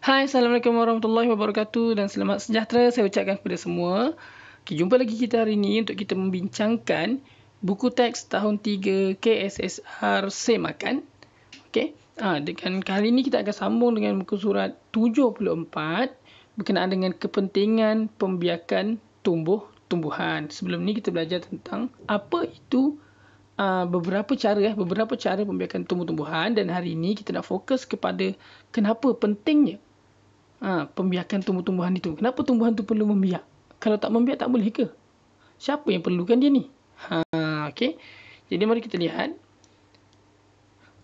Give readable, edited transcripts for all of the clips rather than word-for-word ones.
Hai, Assalamualaikum warahmatullahi wabarakatuh dan selamat sejahtera saya ucapkan kepada semua. Okay, jumpa lagi kita hari ini untuk kita membincangkan buku teks tahun 3 KSSR Semakan. Okay. Dengan kali ini kita akan sambung dengan muka surat 74 berkenaan dengan kepentingan pembiakan tumbuh-tumbuhan. Sebelum ni kita belajar tentang apa itu beberapa cara pembiakan tumbuh-tumbuhan, dan hari ini kita nak fokus kepada kenapa pentingnya pembiakan tumbuh-tumbuhan itu. Kenapa tumbuhan tu perlu membiak? Kalau tak membiak tak boleh ke? Siapa yang perlukan dia ni? Okey. Jadi mari kita lihat.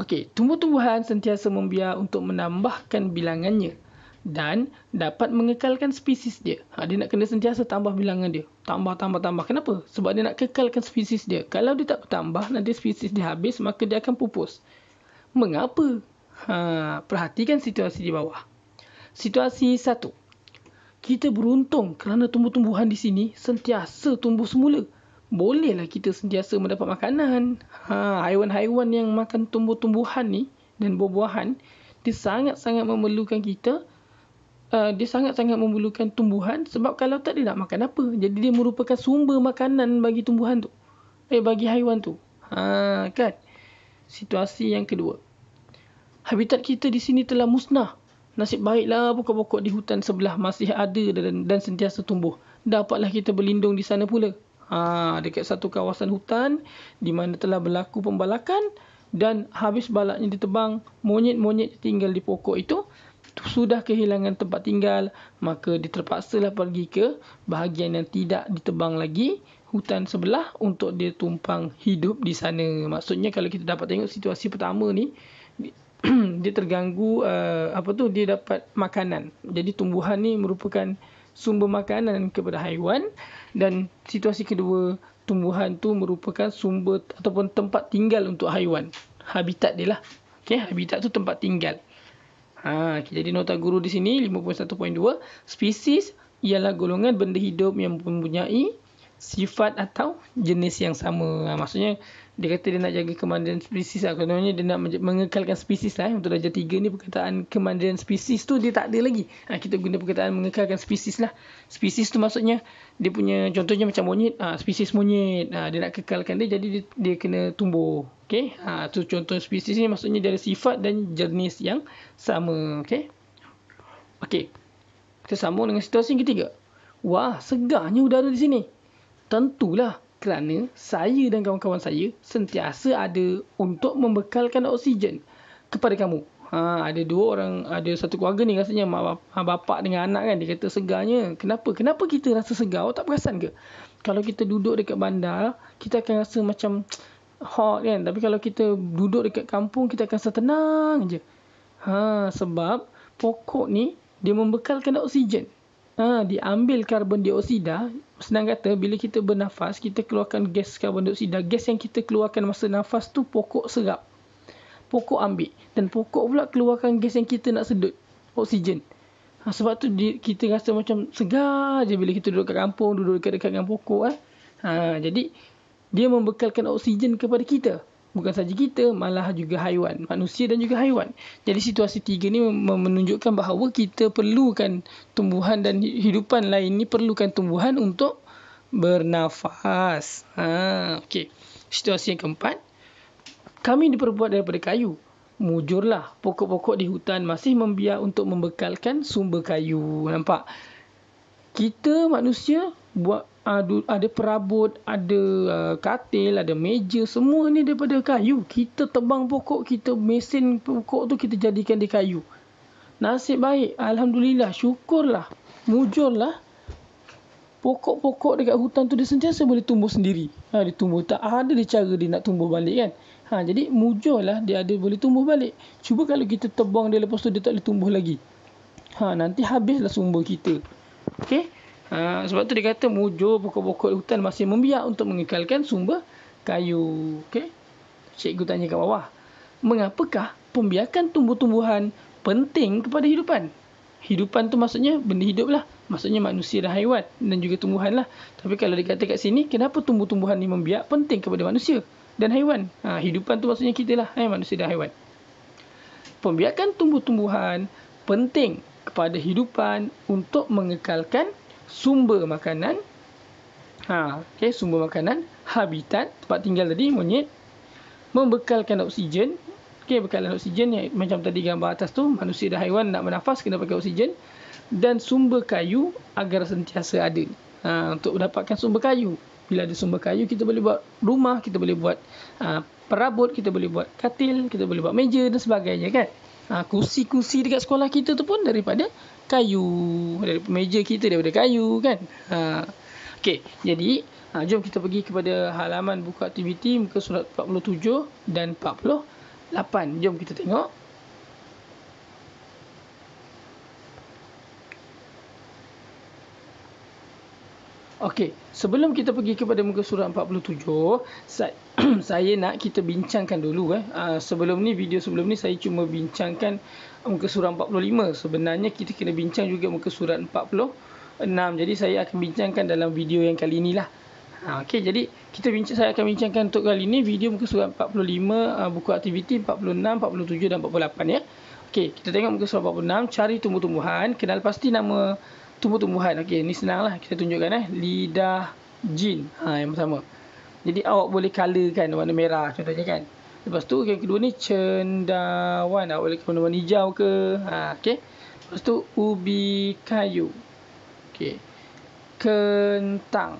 Okey, tumbuh-tumbuhan sentiasa membiak untuk menambahkan bilangannya dan dapat mengekalkan spesies dia. Dia nak kena sentiasa tambah bilangan dia. Tambah. Kenapa? Sebab dia nak kekalkan spesies dia. Kalau dia tak bertambah, nanti spesies dia habis, maka dia akan pupus. Mengapa? Perhatikan situasi di bawah. Situasi 1. Kita beruntung kerana tumbuh-tumbuhan di sini sentiasa tumbuh semula. Bolehlah kita sentiasa mendapat makanan. Haiwan-haiwan yang makan tumbuh-tumbuhan ni dan buah-buahan, dia sangat-sangat memerlukan kita. Dia sangat-sangat memerlukan tumbuhan, sebab kalau tak dia nak makan apa? Jadi dia merupakan sumber makanan bagi tumbuhan tu. Bagi haiwan tu. Kan? Situasi yang kedua. Habitat kita di sini telah musnah. Nasib baiklah pokok-pokok di hutan sebelah masih ada dan sentiasa tumbuh. Dapatlah kita berlindung di sana pula. Dekat satu kawasan hutan di mana telah berlaku pembalakan dan habis balaknya ditebang, monyet-monyet tinggal di pokok itu sudah kehilangan tempat tinggal, maka dia terpaksalah pergi ke bahagian yang tidak ditebang lagi, hutan sebelah, untuk dia tumpang hidup di sana. Maksudnya kalau kita dapat tengok situasi pertama ni, dia terganggu, dia dapat makanan. Jadi tumbuhan ni merupakan sumber makanan kepada haiwan, dan situasi kedua, tumbuhan tu merupakan sumber ataupun tempat tinggal untuk haiwan. Habitat dia lah. Okey, habitat tu tempat tinggal. Jadi nota guru di sini 51.2, spesies ialah golongan benda hidup yang mempunyai sifat atau jenis yang sama. Maksudnya dia kata dia nak jaga kemandirian spesies lah. Kononnya dia nak mengekalkan spesies lah. Untuk darjah 3 ni perkataan kemandirian spesies tu dia tak ada lagi. Kita guna perkataan mengekalkan spesies lah. Spesies tu maksudnya dia punya, contohnya macam monyet, spesies monyet, dia nak kekalkan dia, jadi dia kena tumbuh. Okey, tu contoh spesies ni, maksudnya dia ada sifat dan jenis yang sama. Okey. Kita sambung dengan situasi yang ketiga. Wah, segarnya udara di sini. Tentulah kerana saya dan kawan-kawan saya sentiasa ada untuk membekalkan oksigen kepada kamu. Ada dua orang, ada satu keluarga ni rasanya mak bapak dengan anak kan. Dia kata segarnya. Kenapa? Kenapa kita rasa segar? Awak tak perasan ke? Kalau kita duduk dekat bandar, kita akan rasa macam hot kan. Tapi kalau kita duduk dekat kampung, kita akan rasa tenang je. Sebab pokok ni dia membekalkan oksigen. Diambil karbon dioksida. Senang kata, bila kita bernafas, kita keluarkan gas karbon dioksida. Gas yang kita keluarkan masa nafas tu pokok serap, pokok ambil, dan pokok pula keluarkan gas yang kita nak sedut, oksigen. Sebab tu kita rasa macam segar je bila kita duduk kat kampung, duduk dekat-dekat dengan pokok. Jadi dia membekalkan oksigen kepada kita. Bukan saja kita, malah juga haiwan, manusia dan juga haiwan. Jadi situasi 3 ni menunjukkan bahawa kita perlukan tumbuhan, dan hidupan lain ni perlukan tumbuhan untuk bernafas. Okey. Situasi yang keempat. Kami diperbuat daripada kayu. Mujurlah, pokok-pokok di hutan masih membiak untuk membekalkan sumber kayu. Nampak? Kita manusia buat ada perabot, ada katil, ada meja, semua ni daripada kayu. Kita tebang pokok, kita mesin pokok tu, kita jadikan dia kayu. Nasib baik, alhamdulillah, syukurlah, mujurlah, pokok-pokok dekat hutan tu dia sentiasa boleh tumbuh sendiri. Dia tumbuh, tak ada dia cara dia nak tumbuh balik kan. Jadi mujurlah dia ada boleh tumbuh balik. Cuba kalau kita tebang dia, lepas tu dia tak boleh tumbuh lagi. Nanti habislah sumber kita. Okey. Sebab tu dia kata mujur pokok-pokok hutan masih membiak untuk mengekalkan sumber kayu. Okey. Cikgu tanya kat bawah. Mengapakah pembiakan tumbuh-tumbuhan penting kepada hidupan? Hidupan tu maksudnya benda hidup lah. Maksudnya manusia dan haiwan dan juga tumbuhan lah. Tapi kalau dia kata kat sini, kenapa tumbuh-tumbuhan ni membiak penting kepada manusia dan haiwan? Hidupan tu maksudnya kita lah, manusia dan haiwan. Pembiakan tumbuh-tumbuhan penting kepada hidupan untuk mengekalkan sumber makanan. Sumber makanan, habitat, tempat tinggal tadi, monyet, membekalkan oksigen. Bekalan oksigen yang macam tadi gambar atas tu, manusia dan haiwan nak bernafas kena pakai oksigen, dan sumber kayu agar sentiasa ada. Untuk mendapatkan sumber kayu, bila ada sumber kayu, kita boleh buat rumah, kita boleh buat perabot, kita boleh buat katil, kita boleh buat meja dan sebagainya kan. Kursi-kursi dekat sekolah kita tu pun daripada kayu, daripada meja kita daripada kayu kan. Jadi jom kita pergi kepada halaman buku aktiviti muka surat 47 dan 48. Jom kita tengok. Sebelum kita pergi kepada muka surat 47, saya nak kita bincangkan dulu. Video sebelum ni saya cuma bincangkan muka surat 45. Sebenarnya kita kena bincang juga muka surat 46. Jadi saya akan bincangkan dalam video yang kali ni lah. Jadi saya akan bincangkan untuk kali ni video muka surat 45, buku aktiviti 46, 47 dan 48 ya. Kita tengok muka surat 46, cari tumbuh-tumbuhan, kenal pasti nama tumbuh-tumbuhan. Ni senang lah, kita tunjukkan lidah jin. Yang pertama. Jadi awak boleh colourkan warna merah contohnya kan. Lepas tu yang kedua ni cendawan, awak boleh warna hijau ke. Lepas tu ubi kayu. Kentang.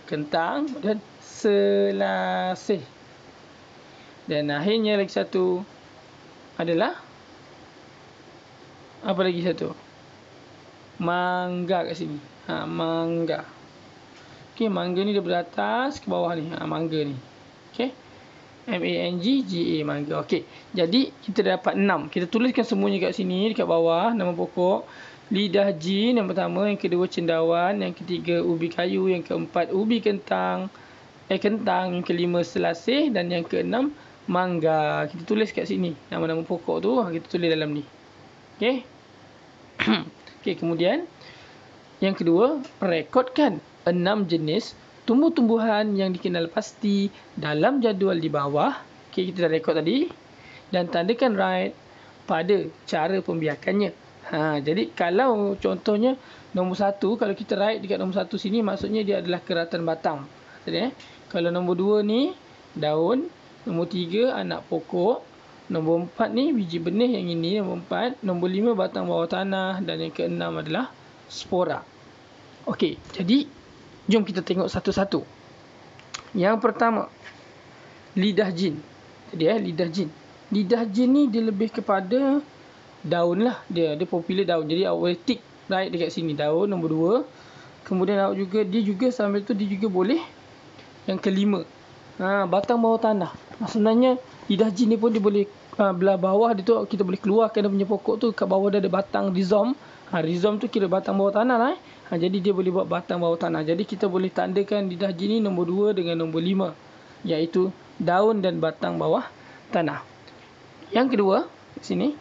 Kentang dan selasih. Dan akhirnya lagi satu adalah apa lagi satu? Mangga kat sini. Mangga. Mangga ni daripada atas ke bawah ni. Mangga ni. M-A-N-G-G-A, mangga. Jadi kita dah dapat 6. Kita tuliskan semuanya kat sini dekat bawah nama pokok. Lidah jin yang pertama, yang kedua cendawan, yang ketiga ubi kayu, yang keempat ubi kentang, yang kelima selasih dan yang keenam mangga. Kita tulis kat sini nama-nama pokok tu, kita tulis dalam ni. Kemudian yang kedua, rekodkan 6 jenis tumbuh-tumbuhan yang dikenal pasti dalam jadual di bawah. Kita dah rekod tadi, dan tandakan right pada cara pembiakannya. Jadi kalau contohnya nombor 1, kalau kita write dekat nombor 1 sini, maksudnya dia adalah keratan batang. Kalau nombor 2 ni daun, nombor 3 anak pokok, nombor 4 ni biji benih yang ini, nombor 4, nombor 5 batang bawah tanah, dan yang ke-6 adalah spora. Jadi jom kita tengok satu-satu. Yang pertama, lidah jin. Lidah jin. Lidah jin ni dia lebih kepada daun lah, dia popular daun. Jadi awak boleh tick right dekat sini, daun nombor 2. Kemudian awak juga, dia juga sambil tu dia juga boleh yang kelima, batang bawah tanah. Sebenarnya lidah jin ni pun dia boleh belah bawah dia tu, kita boleh keluarkan dia punya pokok tu, kat bawah dia ada batang rizom. Rizom tu kira batang bawah tanah lah. Jadi dia boleh buat batang bawah tanah. Jadi kita boleh tandakan lidah jin ni nombor 2 dengan nombor 5, iaitu daun dan batang bawah tanah. Yang kedua sini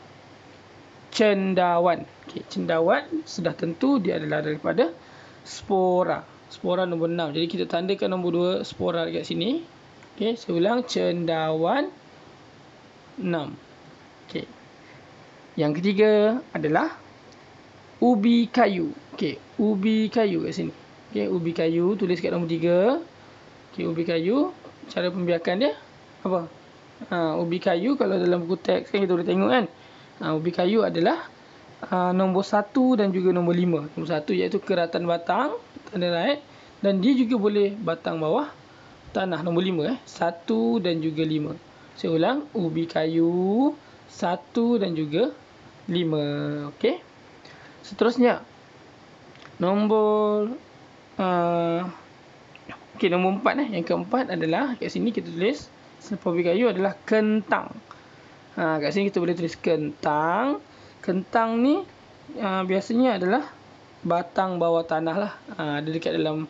cendawan. Cendawan sudah tentu dia adalah daripada spora. Spora nombor 6. Jadi kita tandakan nombor 2 spora dekat sini. Saya ulang, cendawan 6. Yang ketiga adalah ubi kayu. Ubi kayu kat sini. Ubi kayu tulis kat nombor 3. Ubi kayu, cara pembiakan dia apa? Ubi kayu kalau dalam buku teks kan kita boleh tengok kan. Ubi kayu adalah nombor 1 dan juga nombor 5. Nombor 1 iaitu keratan batang, tanda right, dan dia juga boleh batang bawah tanah, nombor 5. 1 dan juga 5. Saya ulang, ubi kayu 1 dan juga 5. Seterusnya nombor nombor 4. Yang keempat adalah kat sini kita tulis selepas ubi kayu adalah kentang. Kat sini kita boleh tulis kentang. Kentang ni biasanya adalah batang bawah tanah lah. Ada dekat dalam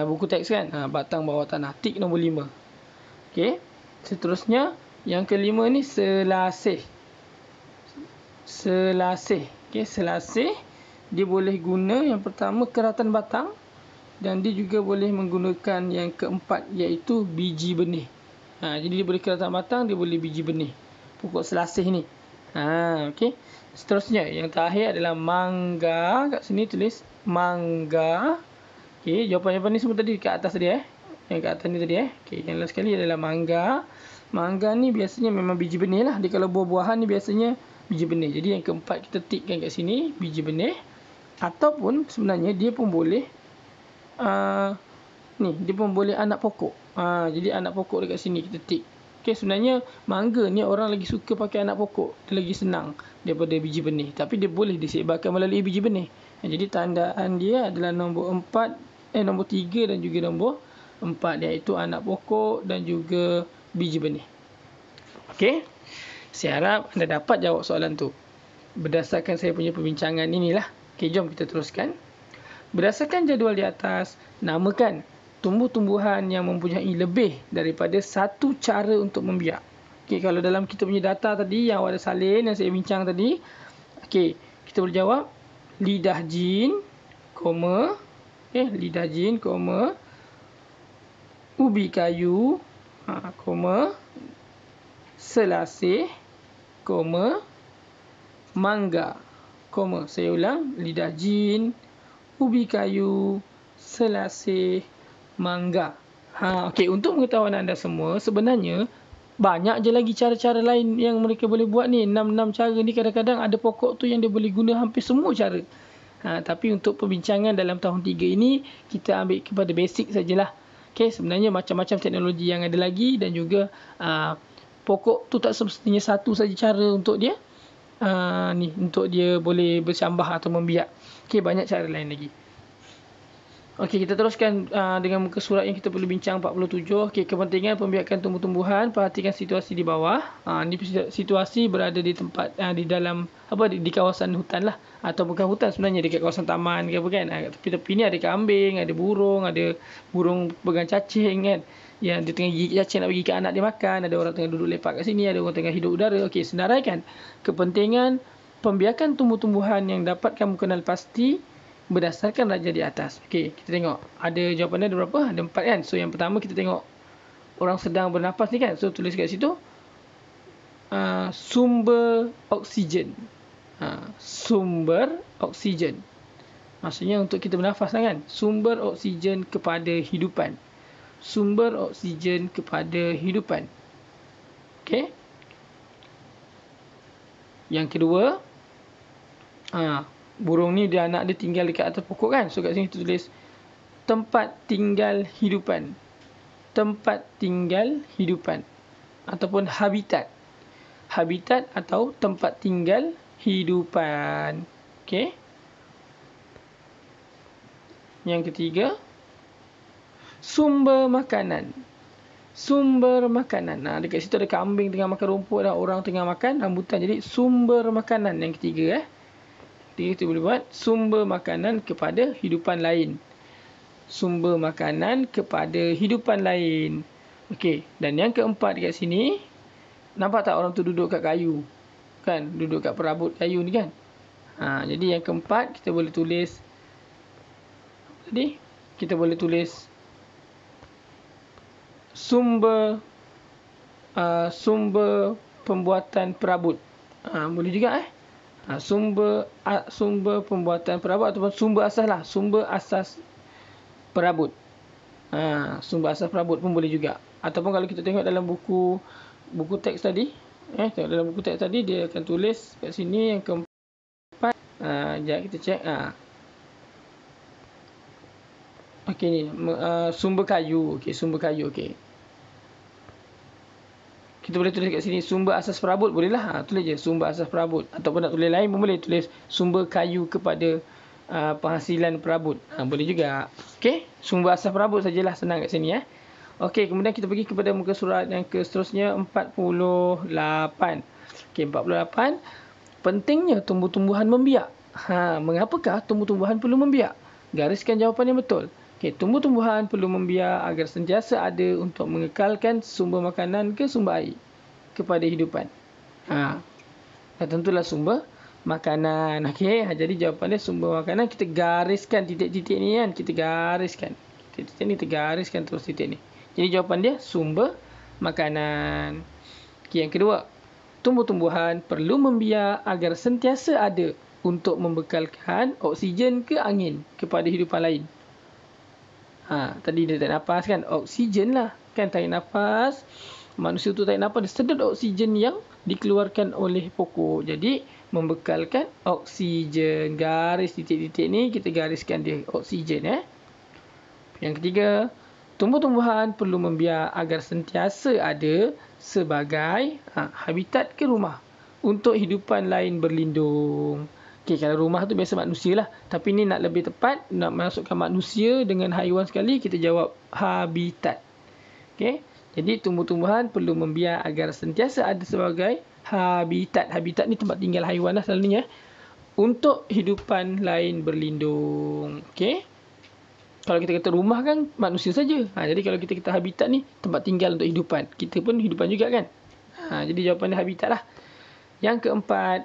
buku teks kan. Batang bawah tanah. Tik nombor 5. Seterusnya yang kelima ni selasih. Selasih. Selasih dia boleh guna yang pertama keratan batang, dan dia juga boleh menggunakan yang keempat iaitu biji benih. Jadi dia boleh keratan batang, dia boleh biji benih. Pokok selasih ni. Okey. Seterusnya, yang terakhir adalah mangga. Kat sini tulis mangga. Okey, jawapan-jawapan ni semua tadi kat atas tadi Yang kat atas ni tadi Okey, yang last sekali adalah mangga. Mangga ni biasanya memang biji benih lah. Dia kalau buah-buahan ni biasanya biji benih. Jadi yang keempat kita tikkan kat sini biji benih. Ataupun sebenarnya dia pun boleh dia pun boleh anak pokok. Jadi anak pokok dekat sini kita tik. Okey, sebenarnya mangga ni orang lagi suka pakai anak pokok. Dia lagi senang daripada biji benih. Tapi dia boleh disebarkan melalui biji benih. Jadi tandaan dia adalah nombor 3 dan juga nombor 4, iaitu anak pokok dan juga biji benih. Okey. Saya harap anda dapat jawab soalan tu. Berdasarkan saya punya perbincangan inilah. Okey, jom kita teruskan. Berdasarkan jadual di atas, namakan tumbuh-tumbuhan yang mempunyai lebih daripada satu cara untuk membiak. Okey, kalau dalam kita punya data tadi yang ada salin yang saya bincang tadi, okey, kita boleh jawab lidah jin, lidah jin, ubi kayu, selasih, mangga, saya ulang, lidah jin, ubi kayu, selasih, mangga. Okey, untuk pengetahuan anda semua, sebenarnya banyak je lagi cara-cara lain yang mereka boleh buat ni. 6 cara ni kadang-kadang ada pokok tu yang dia boleh guna hampir semua cara. Tapi untuk perbincangan dalam tahun 3 ini, kita ambil kepada basic sajalah. Okey, sebenarnya macam-macam teknologi yang ada lagi dan juga pokok tu tak semestinya satu saja cara untuk dia untuk dia boleh bersambah atau membiak. Okey, banyak cara lain lagi. Okey, kita teruskan dengan muka surat yang kita perlu bincang 47. Okey, kepentingan pembiakan tumbuh-tumbuhan. Perhatikan situasi di bawah. Ini situasi berada di tempat di dalam di kawasan hutan lah, atau bukan hutan sebenarnya, dekat kawasan taman ke apa kan. Tepi-tepi ni ada kambing, ada burung pegang cacing kan. Yang dia tengah gigit cacing nak bagi ke anak dia makan, ada orang tengah duduk lepak kat sini, ada orang tengah hidup udara. Okey, senaraikan kepentingan pembiakan tumbuh-tumbuhan yang dapat kamu kenal pasti berdasarkan raja di atas. Okey, kita tengok. Ada jawapannya ada berapa? Ada 4 kan? So, yang pertama kita tengok orang sedang bernafas ni kan. So, tulis kat situ sumber oksigen. Sumber oksigen. Maksudnya untuk kita bernafas lah kan. Sumber oksigen kepada hidupan. Sumber oksigen kepada hidupan. Okey. Yang kedua, burung ni anak dia tinggal dekat atas pokok kan. So kat sini tulis tempat tinggal hidupan. Tempat tinggal hidupan ataupun habitat. Habitat atau tempat tinggal hidupan. Okey. Yang ketiga, sumber makanan. Sumber makanan. Dekat situ ada kambing tengah makan rumput dan orang tengah makan rambutan. Jadi sumber makanan yang ketiga kita boleh buat sumber makanan kepada hidupan lain. Sumber makanan kepada hidupan lain. Okey, dan yang keempat dekat sini, nampak tak orang tu duduk kat kayu? Kan, duduk kat perabot kayu ni kan? Jadi yang keempat kita boleh tulis sumber pembuatan perabot. Boleh juga sumber pembuatan perabot ataupun sumber asas lah, sumber asas perabot. Sumber asas perabot pun boleh juga. Ataupun kalau kita tengok dalam buku teks tadi, tengok dalam buku teks tadi dia akan tulis kat sini yang keempat. Jap kita cek. Okey ni sumber kayu. Okey, sumber kayu. Okey. Kita boleh tulis kat sini sumber asas perabot, boleh lah. Tulis je sumber asas perabot. Ataupun nak tulis lain pun boleh, tulis sumber kayu kepada penghasilan perabot. Boleh juga. Okey, sumber asas perabot sajalah, senang kat sini Okey, kemudian kita pergi kepada muka surat yang seterusnya 48. Okey, 48. Pentingnya tumbuh-tumbuhan membiak. Mengapakah tumbuh-tumbuhan perlu membiak? Gariskan jawapan yang betul. Okey, tumbuh-tumbuhan perlu membiak agar sentiasa ada untuk mengekalkan sumber makanan ke sumber air kepada hidupan. Dan tentulah sumber makanan. Okey, jadi jawapannya sumber makanan. Kita gariskan titik-titik ni kan. Kita gariskan. Titik-titik ni kita gariskan terus titik ni. Jadi jawapan dia sumber makanan. Okey, yang kedua. tumbuh-tumbuhan perlu membiar agar sentiasa ada untuk membekalkan oksigen ke angin kepada hidupan lain. Tadi dia tarik nafas kan, oksigen lah kan, tarik nafas. Manusia tu tarik nafas, dia sedut oksigen yang dikeluarkan oleh pokok. Jadi membekalkan oksigen. Garis titik-titik ni kita gariskan dia oksigen. Yang ketiga, tumbuh-tumbuhan perlu membiar agar sentiasa ada sebagai habitat ke rumah untuk hidupan lain berlindung. Kalau rumah tu biasa manusia lah. Tapi ni nak lebih tepat, nak masukkan manusia dengan haiwan sekali, kita jawab habitat. Jadi tumbuh-tumbuhan perlu membiar agar sentiasa ada sebagai habitat. Habitat ni tempat tinggal haiwan lah selalunya. Untuk hidupan lain berlindung. Kalau kita kata rumah kan manusia saja. Jadi kalau kita kata habitat ni tempat tinggal untuk hidupan. Kita pun hidupan juga kan. Jadi jawapannya habitat lah. Yang keempat,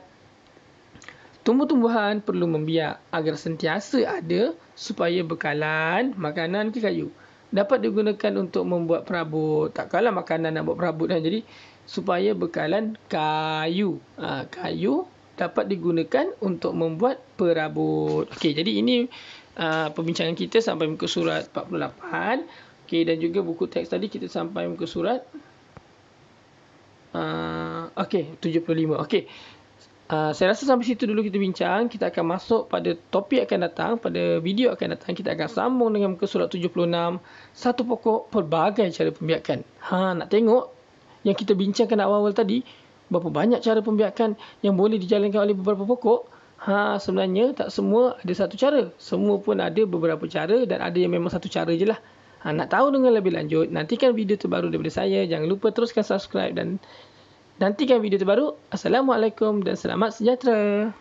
tumbuh-tumbuhan perlu membiar agar sentiasa ada supaya bekalan makanan ke kayu dapat digunakan untuk membuat perabot. Takkanlah makanan nak buat perabot kan. Jadi supaya bekalan kayu. Kayu dapat digunakan untuk membuat perabot. Jadi ini perbincangan kita sampai muka surat 48. Dan juga buku teks tadi kita sampai muka surat 75. Saya rasa sampai situ dulu kita bincang. Kita akan masuk pada topik akan datang. Pada video akan datang, kita akan sambung dengan muka surat 76. Satu pokok, pelbagai cara pembiakan. Nak tengok yang kita bincangkan awal-awal tadi, berapa banyak cara pembiakan yang boleh dijalankan oleh beberapa pokok. Sebenarnya tak semua ada satu cara. Semua pun ada beberapa cara dan ada yang memang satu cara je lah. Nak tahu dengan lebih lanjut, nantikan video terbaru daripada saya. Jangan lupa teruskan subscribe dan nantikan video terbaru. Assalamualaikum dan selamat sejahtera.